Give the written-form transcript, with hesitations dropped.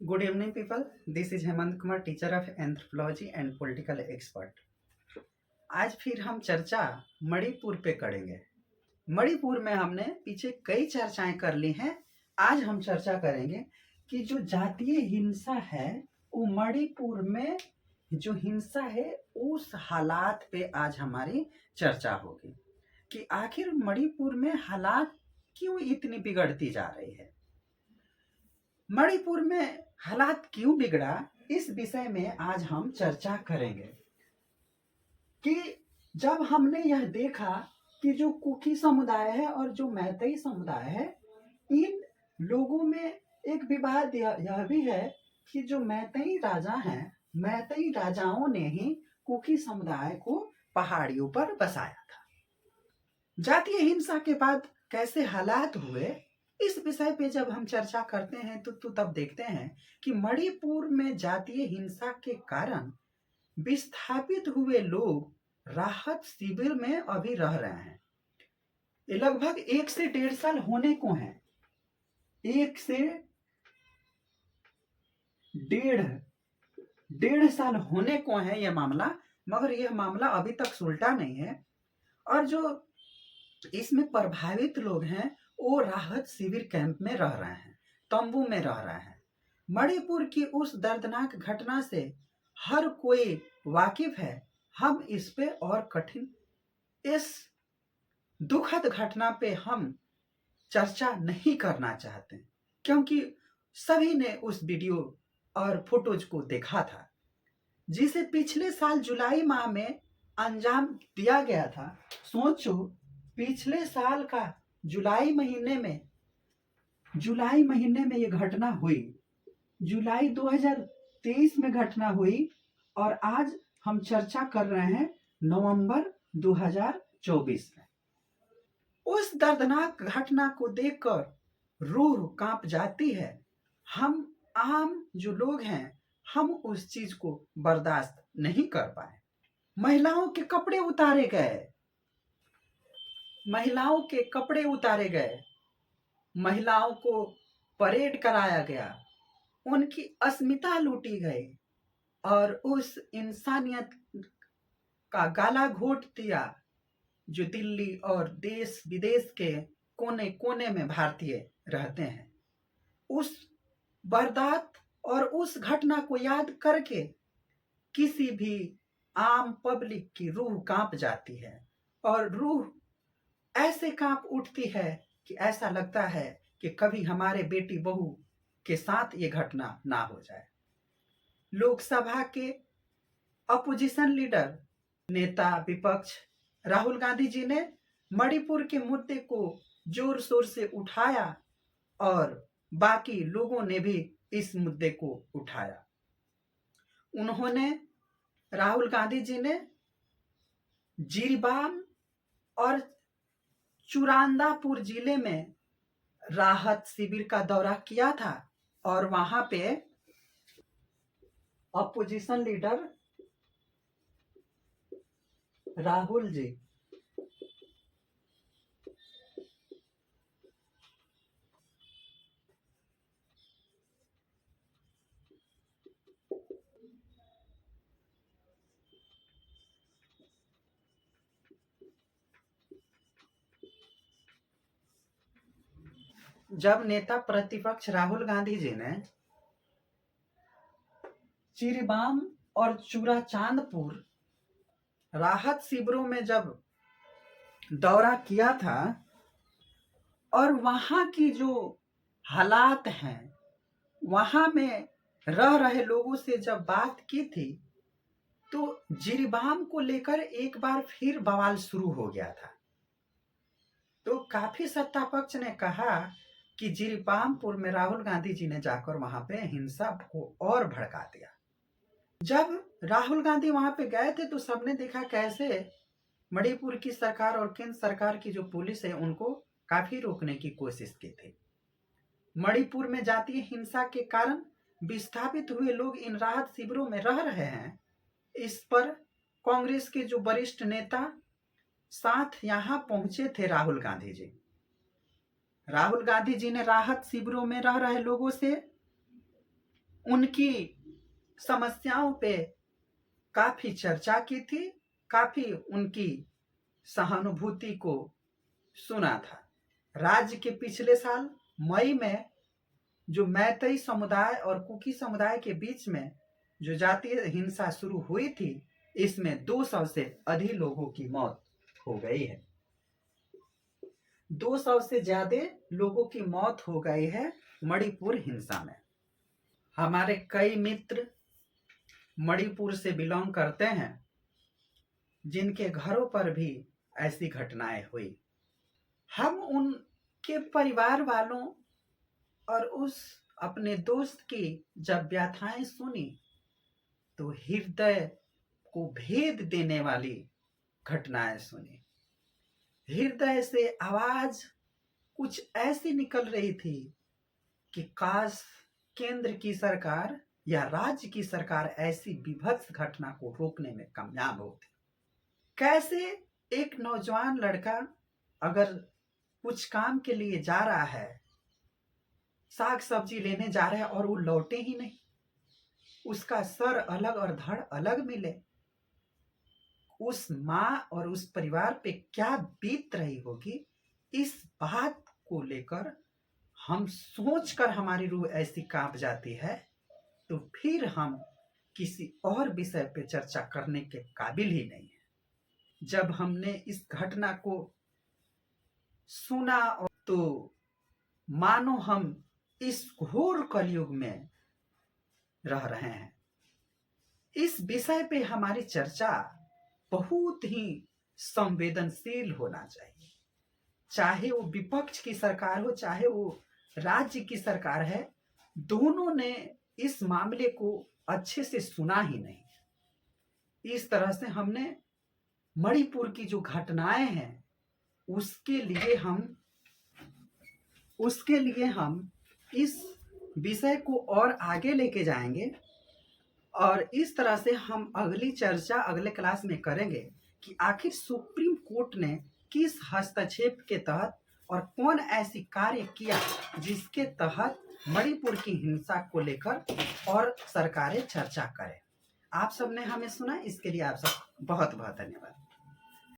Good evening, people. This is Hemant Kumar, teacher of anthropology and political expert. आज फिर हम चर्चा मणिपुर पे करेंगे। मणिपुर में हमने पीछे कई चर्चाएं कर ली हैं। आज हम चर्चा करेंगे कि जो जातीय हिंसा है वो मणिपुर में जो हिंसा है उस हालात पे आज हमारी चर्चा होगी कि आखिर मणिपुर में हालात क्यों इतनी बिगड़ती जा रही है। मणिपुर में हालात क्यों बिगड़ा, इस विषय में आज हम चर्चा करेंगे कि जब हमने यह देखा कि जो कुकी समुदाय है और जो मैतेई समुदाय है, इन लोगों में एक विवाद यह भी है कि जो मैतेई राजा हैं, मैतेई राजाओं ने ही कुकी समुदाय को पहाड़ियों पर बसाया था। जातीय हिंसा के बाद कैसे हालात हुए, इस विषय पे जब हम चर्चा करते हैं तो तब देखते हैं कि मणिपुर में जातीय हिंसा के कारण विस्थापित हुए लोग राहत शिविर में अभी रह रहे हैं। ये लगभग 1 से 1.5 साल होने को है। 1 से 1.5 साल होने को है यह मामला, मगर यह मामला अभी तक सुलटा नहीं है। और जो इसमें प्रभावित लोग हैं वो राहत शिविर कैंप में रह रहे हैं, तंबू में रह रहे हैं। मणिपुर की उस दर्दनाक घटना से हर कोई वाकिफ है। हम इस पे और कठिन इस दुखद घटना पे हम चर्चा नहीं करना चाहते, क्योंकि सभी ने उस वीडियो और फोटोज को देखा था जिसे पिछले साल जुलाई माह में अंजाम दिया गया था। सोचो, पिछले साल का जुलाई महीने में ये घटना हुई, जुलाई 2023 में घटना हुई, और आज हम चर्चा कर रहे हैं नवंबर 2024 में। उस दर्दनाक घटना को देखकर रूह कांप जाती है। हम आम जो लोग हैं, हम उस चीज को बर्दाश्त नहीं कर पाए। महिलाओं के कपड़े उतारे गए, महिलाओं के कपड़े उतारे गए, महिलाओं को परेड कराया गया, उनकी अस्मिता लूटी गई और उस इंसानियत का गाला घोट दिया जो दिल्ली और देश विदेश के कोने कोने में भारतीय रहते हैं। उस बर्दात और उस घटना को याद करके किसी भी आम पब्लिक की रूह कांप जाती है, और रूह ऐसे कांप उठती है कि ऐसा लगता है कि कभी हमारे बेटी बहू के साथ ये घटना ना हो जाए। लोकसभा के अपोजिशन लीडर, नेता विपक्ष राहुल गांधी जी ने मणिपुर के मुद्दे को जोर शोर से उठाया और बाकी लोगों ने भी इस मुद्दे को उठाया। राहुल गांधी जी ने जिरीबाम और चुरांदापुर जिले में राहत शिविर का दौरा किया था, और वहां पे अपोजिशन लीडर राहुल जी जब नेता प्रतिपक्ष राहुल गांधी जी ने चिरीबाम और चूराचांदपुर राहत शिविरों में जब दौरा किया था और वहां की जो हालात हैं, वहां में रह रहे लोगों से जब बात की थी, तो जिरीबाम को लेकर एक बार फिर बवाल शुरू हो गया था। तो काफी सत्ता पक्ष ने कहा कि जिरीबामपुर में राहुल गांधी जी ने जाकर वहां पे हिंसा को और भड़का दिया। जब राहुल गांधी वहां पे गए थे तो सबने देखा कैसे मणिपुर की सरकार और केंद्र सरकार की जो पुलिस है उनको काफी रोकने की कोशिश की थी। मणिपुर में जातीय हिंसा के कारण विस्थापित हुए लोग इन राहत शिविरों में रह रहे हैं। इस पर कांग्रेस के जो वरिष्ठ नेता साथ यहां पहुंचे थे राहुल गांधी जी। राहुल गांधी जी ने राहत शिविरों में रह रहे लोगों से उनकी समस्याओं पे काफी चर्चा की थी, काफी उनकी सहानुभूति को सुना था। राज्य के पिछले साल मई में जो मैतेई समुदाय और कुकी समुदाय के बीच में जो जातीय हिंसा शुरू हुई थी, इसमें 200 से अधिक लोगों की मौत हो गई है। 200 से ज्यादा लोगों की मौत हो गई है मणिपुर हिंसा में। हमारे कई मित्र मणिपुर से बिलोंग करते हैं, जिनके घरों पर भी ऐसी घटनाएं हुई। हम उनके परिवार वालों और उस अपने दोस्त की जब व्यथाएं सुनी तो हृदय को भेद देने वाली घटनाएं सुनी। हृदय से आवाज कुछ ऐसी निकल रही थी कि काश केंद्र की सरकार या राज्य की सरकार ऐसी विभत्स घटना को रोकने में कामयाब होती। कैसे एक नौजवान लड़का अगर कुछ काम के लिए जा रहा है, साग सब्जी लेने जा रहा है और वो लौटे ही नहीं, उसका सर अलग और धड़ अलग मिले, उस माँ और उस परिवार पे क्या बीत रही होगी, इस बात को लेकर हम सोचकर हमारी रूह ऐसी कांप जाती है, तो फिर हम किसी और विषय पे चर्चा करने के काबिल ही नहीं है। जब हमने इस घटना को सुना तो मानो हम इस घोर कलयुग में रह रहे हैं। इस विषय पे हमारी चर्चा बहुत ही संवेदनशील होना चाहिए। चाहे वो विपक्ष की सरकार हो, चाहे वो राज्य की सरकार है, दोनों ने इस मामले को अच्छे से सुना ही नहीं। इस तरह से हमने मणिपुर की जो घटनाएं हैं उसके लिए हम इस विषय को और आगे लेके जाएंगे और इस तरह से हम अगली चर्चा अगले क्लास में करेंगे कि आखिर सुप्रीम कोर्ट ने किस हस्तक्षेप के तहत और कौन ऐसी कार्य किया जिसके तहत मणिपुर की हिंसा को लेकर और सरकारें चर्चा करें। आप सबने हमें सुना, इसके लिए आप सब बहुत बहुत धन्यवाद।